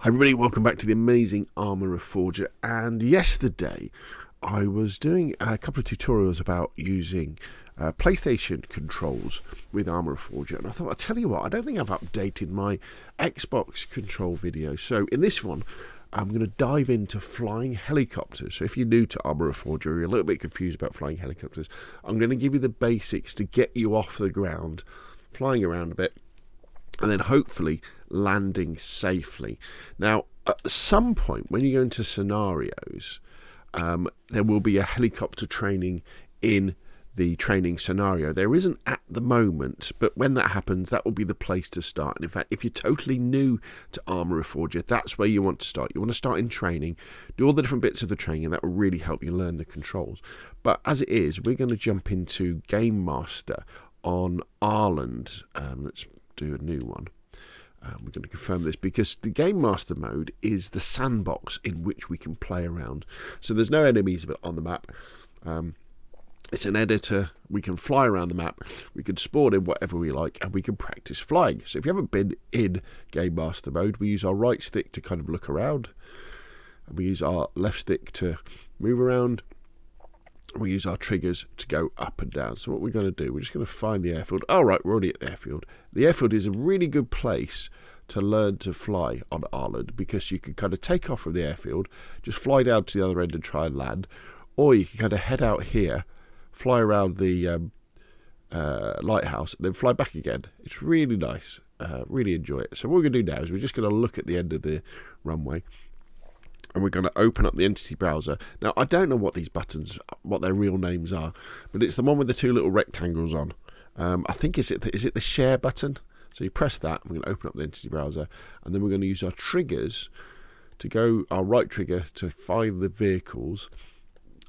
Hi everybody, welcome back to the amazing Arma Reforger. And yesterday I was doing a couple of tutorials about using PlayStation controls with Arma Reforger, and I thought, I'll tell you what, I don't think I've updated my Xbox control video. So in this one I'm going to dive into flying helicopters. So if you're new to Arma Reforger, you're a little bit confused about flying helicopters, I'm going to give you the basics to get you off the ground, flying around a bit, and then hopefully landing safely. Now, at some point when you go into scenarios, there will be a helicopter training in the training scenario. There isn't at the moment, but when that happens, that will be the place to start. And in fact, if you're totally new to Arma Reforger, that's where you want to start. You want to start in training, do all the different bits of the training, and that will really help you learn the controls. But as it is, we're going to jump into Game Master on Ireland. Let's do a new one. We're going to confirm this because the Game Master mode is the sandbox in which we can play around. So there's no enemies on the map. It's an editor. We can fly around the map. We can spawn in whatever we like, and we can practice flying. So if you haven't been in Game Master mode, we use our right stick to kind of look around, and we use our left stick to move around. We use our triggers to go up and down. So what we're going to do, we're just going to find the airfield. Oh, right, we're already at the airfield. The airfield is a really good place to learn to fly on Ireland because you can kind of take off from the airfield, just fly down to the other end and try and land, or you can kind of head out here, fly around the lighthouse, and then fly back again. It's really nice. Really enjoy it. So what we're going to do now is we're just going to look at the end of the runway, and we're going to open up the entity browser. Now, I don't know what these buttons, what their real names are, but it's the one with the two little rectangles on. I think, is it the share button? So you press that, we're going to open up the entity browser, and then we're going to use our triggers to go, our right trigger to find the vehicles,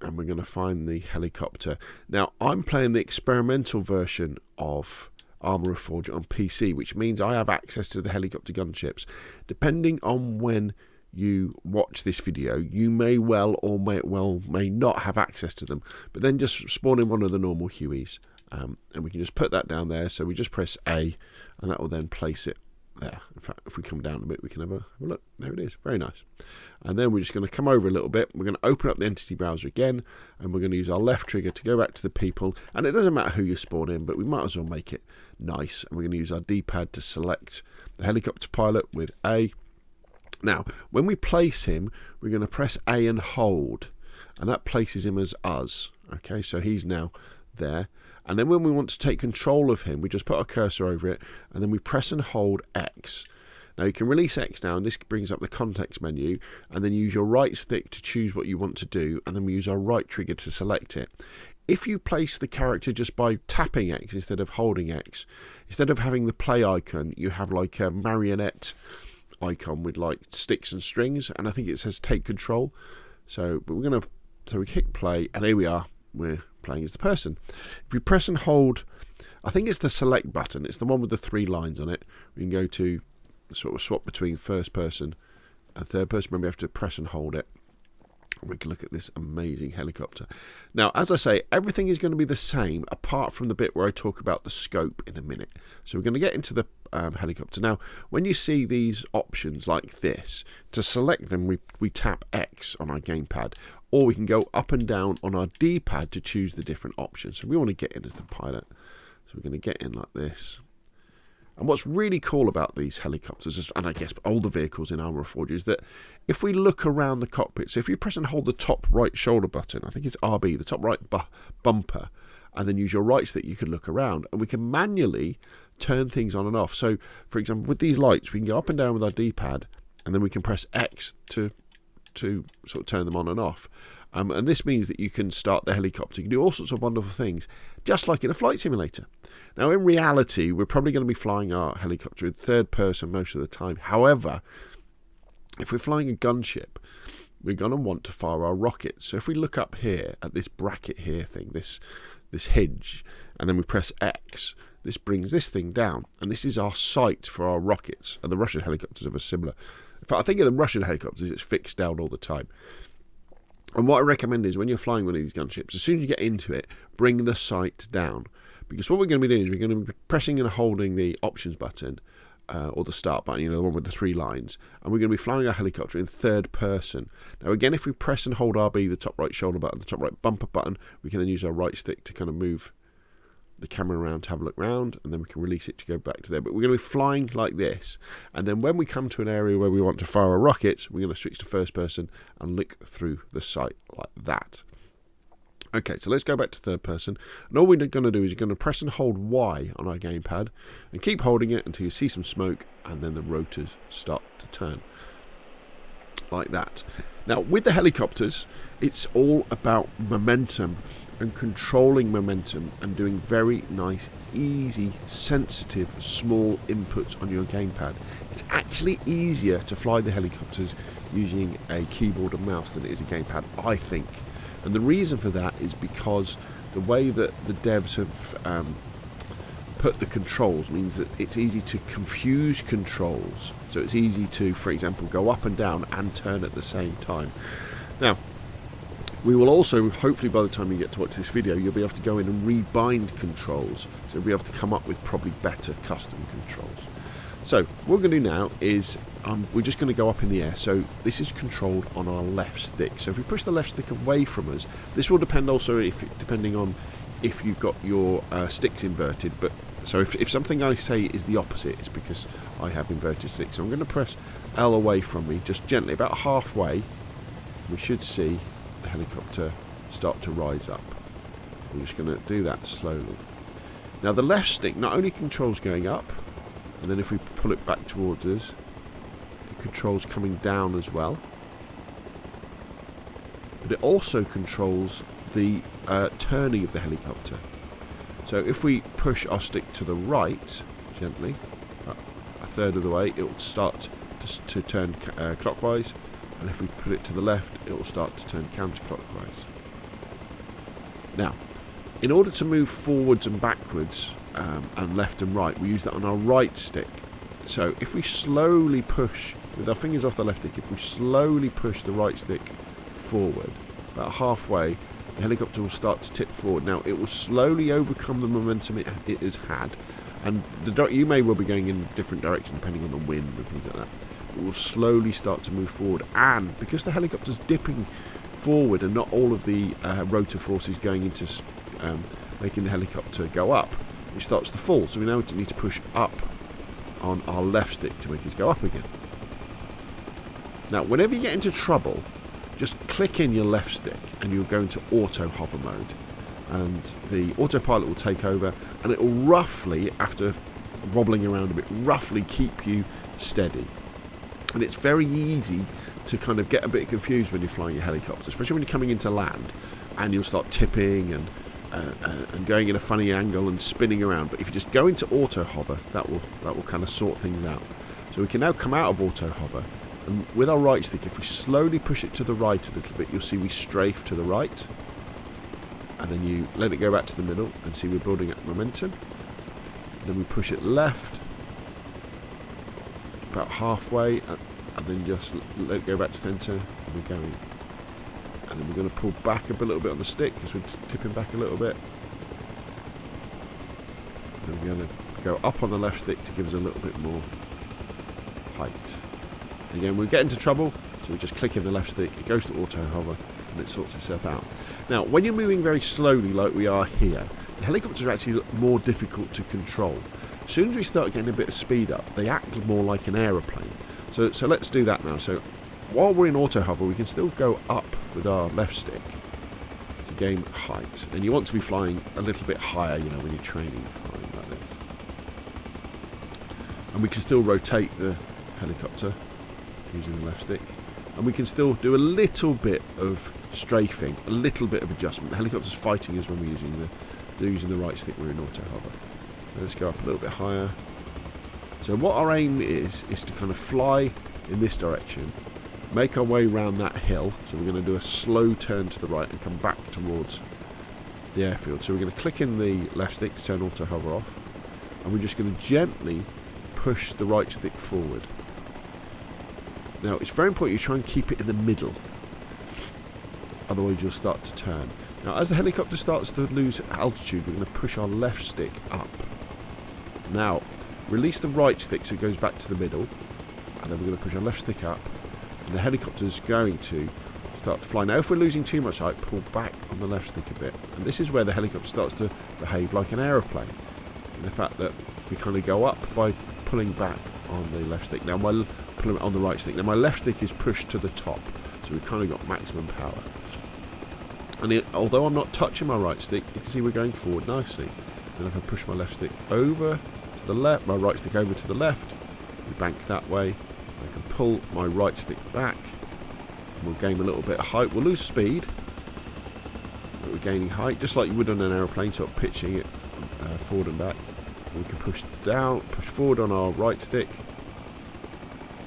and we're going to find the helicopter. Now, I'm playing the experimental version of Arma Reforger on PC, which means I have access to the helicopter gunships. Depending on when you watch this video, you may well or may not have access to them, but then just spawn in one of the normal Hueys, and we can just put that down there. So we just press A, and that will then place it there. In fact, if we come down a bit, we can have a look. There it is. Very nice. And then we're just going to come over a little bit. We're going to open up the entity browser again, and we're going to use our left trigger to go back to the people. And it doesn't matter who you spawn in, but we might as well make it nice. And we're going to use our D-pad to select the helicopter pilot with A. Now, when we place him, we're going to press A and hold, and that places him as us. Okay, so he's now there. And then when we want to take control of him, we just put our cursor over it, and then we press and hold X. Now, you can release X now, and this brings up the context menu, and then use your right stick to choose what you want to do, and then we use our right trigger to select it. If you place the character just by tapping X instead of holding X, instead of having the play icon, you have like a marionette icon with like sticks and strings, and I think it says take control. So we click play, and here we are, we're playing as the person. If we press and hold, I think it's the select button, it's the one with the three lines on it. We can go to sort of swap between first person and third person. Remember, we have to press and hold it. We can look at this amazing helicopter. Now, as I say, everything is going to be the same apart from the bit where I talk about the scope in a minute. So we're going to get into the helicopter. Now, when you see these options like this, to select them, we tap X on our gamepad, or we can go up and down on our D-pad to choose the different options. So we want to get in as the pilot. So we're going to get in like this. And what's really cool about these helicopters, and I guess all the vehicles in Arma Reforger, is that if we look around the cockpit, so if you press and hold the top right shoulder button, I think it's RB, the top right bumper, and then use your right stick, you can look around, and we can manually turn things on and off. So, for example, with these lights, we can go up and down with our D-pad, and then we can press X to sort of turn them on and off. And this means that you can start the helicopter. You can do all sorts of wonderful things, just like in a flight simulator. Now, in reality, we're probably going to be flying our helicopter in third person most of the time. However, if we're flying a gunship, we're going to want to fire our rockets. So if we look up here at this bracket here thing, this hinge, and then we press X, this brings this thing down. And this is our sight for our rockets. And the Russian helicopters have a similar. In fact, I think in the Russian helicopters, it's fixed down all the time. And what I recommend is when you're flying one of these gunships, as soon as you get into it, bring the sight down. Because what we're going to be doing is we're going to be pressing and holding the options button, or the start button, you know, the one with the 3 lines, and we're going to be flying our helicopter in third person. Now again, if we press and hold RB, the top right shoulder button, the top right bumper button, we can then use our right stick to kind of move the camera around to have a look around, and then we can release it to go back to there. But we're going to be flying like this, and then when we come to an area where we want to fire our rockets, we're going to switch to first person and look through the sight like that. Okay, so let's go back to third person, and all we're going to do is you're going to press and hold Y on our gamepad and keep holding it until you see some smoke, and then the rotors start to turn like that. Now with the helicopters, it's all about momentum and controlling momentum and doing very nice, easy, sensitive, small inputs on your gamepad. It's actually easier to fly the helicopters using a keyboard and mouse than it is a gamepad, I think. And the reason for that is because the way that the devs have put the controls means that it's easy to confuse controls. So it's easy to, for example, go up and down and turn at the same time. Now, we will also, hopefully by the time you get to watch this video, you'll be able to go in and rebind controls. So you'll be able to come up with probably better custom controls. So what we're going to do now is we're just going to go up in the air. So this is controlled on our left stick. So if we push the left stick away from us, this will depend also depending on if you've got your sticks inverted. But so if something I say is the opposite, it's because I have inverted sticks. So I'm going to press L away from me, just gently, about halfway. We should see the helicopter start to rise up. We're just going to do that slowly. Now the left stick not only controls going up, and then if we pull it back towards us, it controls coming down as well. But it also controls the turning of the helicopter. So if we push our stick to the right, gently, a third of the way, it will start to turn clockwise. And if we put it to the left, it will start to turn counterclockwise. Now, in order to move forwards and backwards, and left and right, we use that on our right stick. So if we slowly push with our fingers off the left stick, if we slowly push the right stick forward about halfway, the helicopter will start to tip forward. Now it will slowly overcome the momentum it has had, and you may well be going in a different direction depending on the wind and things like that. It will slowly start to move forward, and because the helicopter's dipping forward and not all of the rotor forces going into making the helicopter go up, it starts to fall. So we now need to push up on our left stick to make it go up again. Now whenever you get into trouble, just click in your left stick and you'll go into auto hover mode, and the autopilot will take over, and it will roughly, after wobbling around a bit, roughly keep you steady. And it's very easy to kind of get a bit confused when you're flying your helicopter, especially when you're coming into land, and you'll start tipping and going in a funny angle and spinning around. But if you just go into auto hover, that will kind of sort things out. So we can now come out of auto hover, and with our right stick, if we slowly push it to the right a little bit, you'll see we strafe to the right, and then you let it go back to the middle and see we're building up momentum. Then we push it left about halfway, and then just let it go back to centre, and we're going. And then we're going to pull back a little bit on the stick because we're tipping back a little bit. And then we're going to go up on the left stick to give us a little bit more height. Again, we get into trouble, so we just click in the left stick, it goes to auto hover, and it sorts itself out. Now, when you're moving very slowly like we are here, the helicopters are actually more difficult to control. As soon as we start getting a bit of speed up, they act more like an aeroplane. So let's do that now. So while we're in auto hover, we can still go up with our left stick to gain height. And you want to be flying a little bit higher, you know, when you're training flying like this. And we can still rotate the helicopter using the left stick. And we can still do a little bit of strafing, a little bit of adjustment. The helicopter's fighting us when we're using the right stick, we're in auto hover. So let's go up a little bit higher. So what our aim is to kind of fly in this direction, make our way around that hill. So we're going to do a slow turn to the right and come back towards the airfield. So we're going to click in the left stick to turn auto hover off, and we're just going to gently push the right stick forward. Now it's very important you try and keep it in the middle, otherwise you'll start to turn. Now as the helicopter starts to lose altitude, we're going to push our left stick up. Now release the right stick so it goes back to the middle, and then we're going to push our left stick up, and the helicopter's going to start to fly. Now if we're losing too much height, pull back on the left stick a bit, and this is where the helicopter starts to behave like an aeroplane, in the fact that we kind of go up by pulling back on the left stick. Now pulling on the right stick. Now my left stick is pushed to the top, so we've kind of got maximum power. And although I'm not touching my right stick, you can see we're going forward nicely. And if I push my left stick over to the left, my right stick over to the left, we bank that way. I can pull my right stick back, and we'll gain a little bit of height. We'll lose speed, but we're gaining height, just like you would on an aeroplane, sort of pitching it forward and back. And we can push forward on our right stick.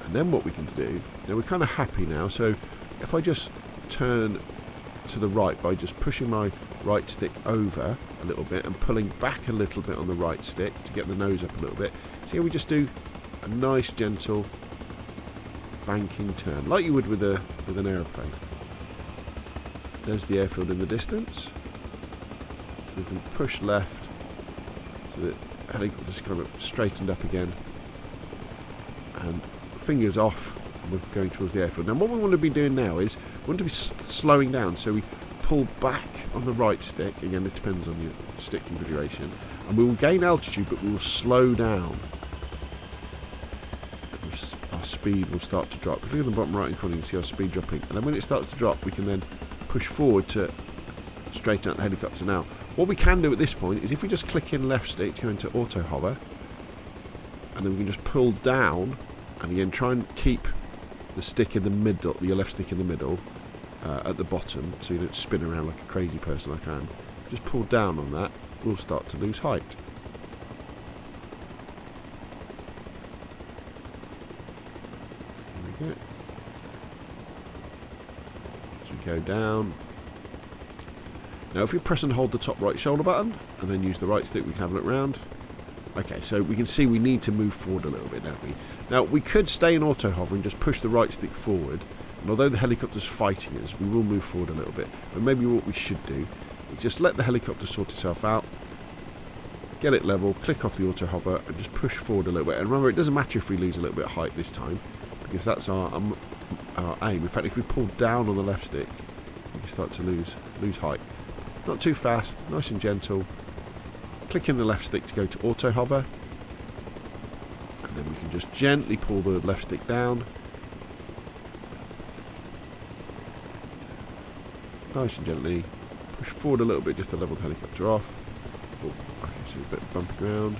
And then what we can do, now we're kind of happy now, so if I just turn to the right by just pushing my right stick over a little bit and pulling back a little bit on the right stick to get the nose up a little bit. See how we just do a nice gentle banking turn like you would with an aeroplane. There's the airfield in the distance. We can push left so that the helicopter's kind of straightened up again, and fingers off. We're going towards the airfield. Now what we want to be doing now is we want to be slowing down, so we pull back on the right stick. Again, it depends on your stick configuration, and we will gain altitude, but we will slow down. Our speed will start to drop. If you look at the bottom right in front, you can see our speed dropping, and then when it starts to drop, we can then push forward to straighten out the helicopter. Now what we can do at this point is if we just click in left stick to go into auto hover, and then we can just pull down, and again try and keep the stick in the middle, your left stick in the middle, at the bottom, so you don't spin around like a crazy person like I am. Just pull down on that, we'll start to lose height. There we go. So we go down. Now if we press and hold the top right shoulder button, and then use the right stick, we can have a look round. Okay, so we can see we need to move forward a little bit, don't we? Now, we could stay in auto hover and just push the right stick forward, and although the helicopter's fighting us, we will move forward a little bit. But maybe what we should do is just let the helicopter sort itself out, get it level, click off the auto hover, and just push forward a little bit. And remember, it doesn't matter if we lose a little bit of height this time, because that's our aim. In fact, if we pull down on the left stick, we start to lose height. Not too fast, nice and gentle. Click in the left stick to go to auto hover, and then we can just gently pull the left stick down, nice and gently push forward a little bit just to level the helicopter off. Oh, okay, so a bit bumpy ground.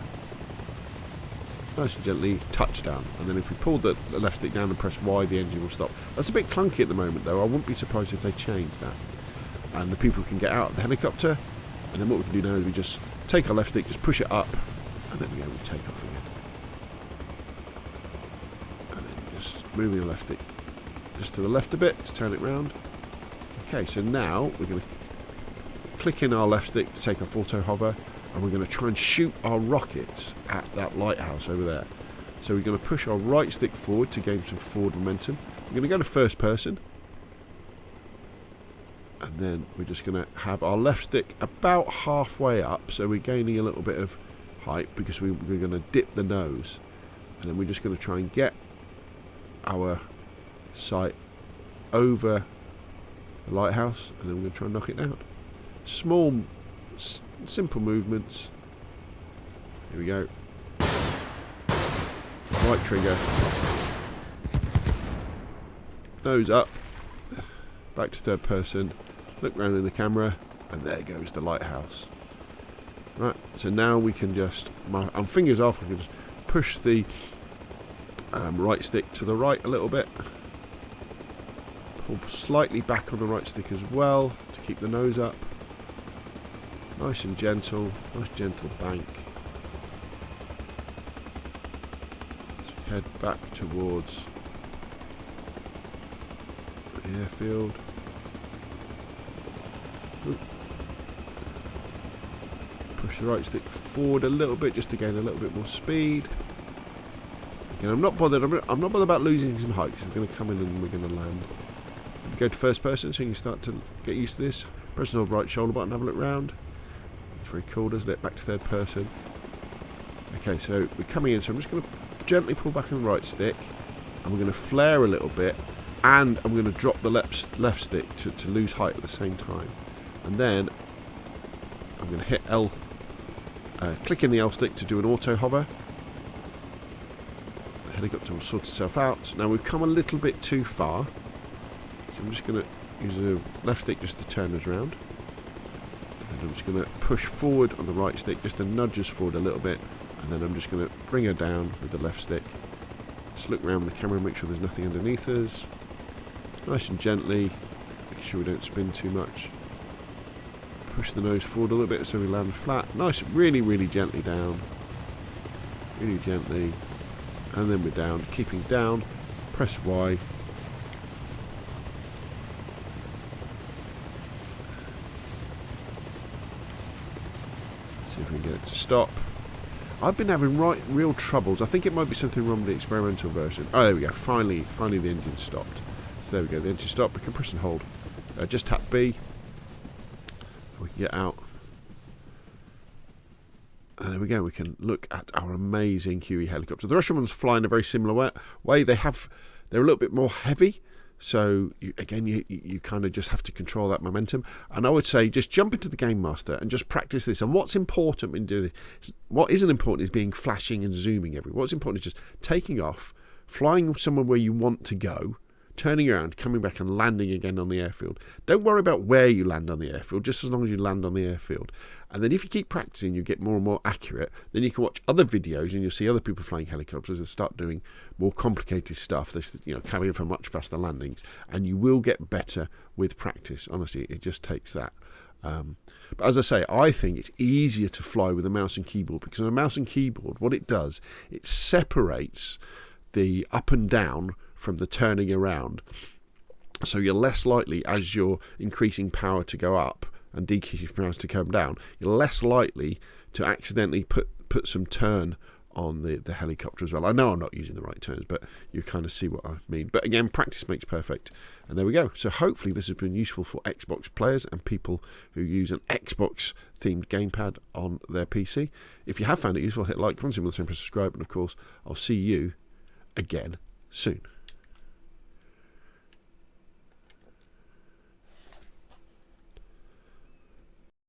Nice and gently touch down, and then if we pull the left stick down and press Y, the engine will stop. That's a bit clunky at the moment though. I wouldn't be surprised if they change that, and the people can get out of the helicopter. And then what we can do now is we just take our left stick, just push it up, and then we go and take off again. And then just moving the left stick just to the left a bit to turn it round. Okay, so now we're going to click in our left stick to take off auto hover, and we're going to try and shoot our rockets at that lighthouse over there. So we're going to push our right stick forward to gain some forward momentum. We're going to go to first person. And then we're just going to have our left stick about halfway up, so we're gaining a little bit of height because we're going to dip the nose, and then we're just going to try and get our sight over the lighthouse, and then we're going to try and knock it down. Small, simple movements. Here we go. Right trigger. Nose up. Back to third person. Look round in the camera, and there goes the lighthouse. Right, so now we can just, I'm fingers off, we can just push the right stick to the right a little bit. Pull slightly back on the right stick as well to keep the nose up. Nice and gentle, nice gentle bank. Let's head back towards the airfield. Push the right stick forward a little bit just to gain a little bit more speed. Again, I'm not bothered. I'm not bothered about losing some height because we're going to come in and we're going to land. Go to first person so you can start to get used to this. Press the right shoulder button, have a look round. It's very cool, doesn't it? Back to third person. Okay, so we're coming in, so I'm just going to gently pull back on the right stick, and we're going to flare a little bit, and I'm going to drop the left stick to lose height at the same time. And then I'm going to hit L, click in the L stick to do an auto hover. The helicopter will sort itself out. Now we've come a little bit too far, so I'm just going to use the left stick just to turn us around. And I'm just going to push forward on the right stick just to nudge us forward a little bit, and then I'm just going to bring her down with the left stick. Just look around with the camera and make sure there's nothing underneath us. Nice and gently, make sure we don't spin too much. Push the nose forward a little bit so we land flat. Nice, really, really gently down. Really gently. And then we're down. Keeping down, press Y. See if we can get it to stop. I've been having real troubles. I think it might be something wrong with the experimental version. Oh, there we go. Finally the engine stopped. So there we go. The engine stopped. We can press and hold. Just tap B. We can get out. And there we go. We can look at our amazing Huey helicopter. The Russian ones fly in a very similar way. They're a little bit more heavy. So you kind of just have to control that momentum. And I would say just jump into the Game Master and just practice this. And what's important when doing this, what isn't important is being flashing and zooming everywhere. What's important is just taking off, flying somewhere where you want to go, turning around, coming back and landing again on the airfield. Don't worry about where you land on the airfield, just as long as you land on the airfield. And then if you keep practicing, you get more and more accurate. Then you can watch other videos and you'll see other people flying helicopters and start doing more complicated stuff. This, coming for much faster landings, and you will get better with practice. Honestly, it just takes that. But as I say, I think it's easier to fly with a mouse and keyboard, because on a mouse and keyboard, what it does, it separates the up and down from the turning around. So you're less likely, as you're increasing power to go up and decreasing power to come down, you're less likely to accidentally put some turn on the helicopter as well. I know I'm not using the right terms, but you kind of see what I mean. But again, practice makes perfect. And there we go. So hopefully this has been useful for Xbox players and people who use an Xbox themed gamepad on their PC. If you have found it useful, hit like, comment, and subscribe. And of course, I'll see you again soon.